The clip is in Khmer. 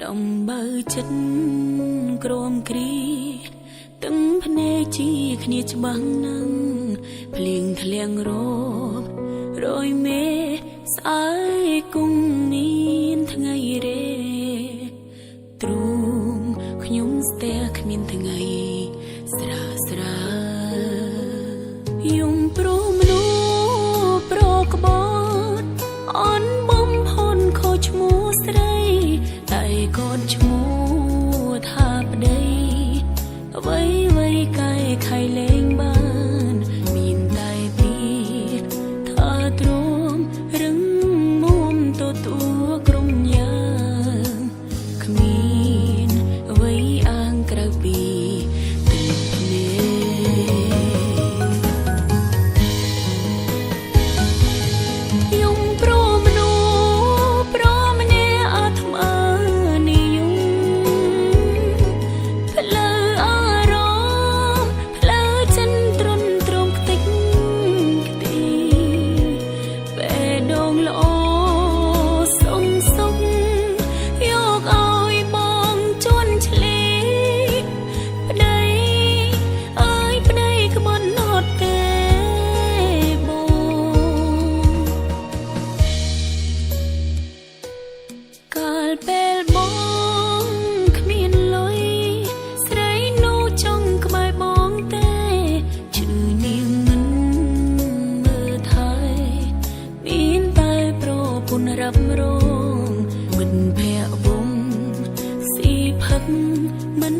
ដំបើចិត្តក្រមគ្រីទាំងភ្នែកជាគ្នាច្បាស់នឹងភ្លៀងធ្លៀងរបរយមេស្អើយគុំមានថ្ងៃរេទ្រូងខ្ញុំស្ទះគ្មានថ្ងៃស្រាស្រាយំព្រោះមនុស្សប្រក្បត់អន់បំផុនខុសឈ្មោះស្រីតែកូនឈ្មោះថាប្តីអ្វីអ្វីកាយខៃលែងបានមានតែពីថាទ្រាំរឹងមុំទទួលក្រុមយ៉ាងគ្មានអ្វីអាងក្រៅពីទឹកភ្នែកយំព្រោះមនុស្សព្រមម្នាក់អាត្មានិយមផ្លូវអារម្មណ៍ផ្លូវចិនទ្រុនទ្រង់ខ្ទេចខ្ទីពេលដងល្អសុំសុំយកឲ្យបងជន់ឆ្លីប្តីអើយប្តីក្បត់ហត់ទេបងកាលពេលបងគ្មានលុយស្រីនោះចង់ក្បែរបងទេឈឺនាងមិនមើលថែមានតែប្រពន្ធរ៉ាប់រងមិនភ័ក្រវងស៊ីផឹកមិន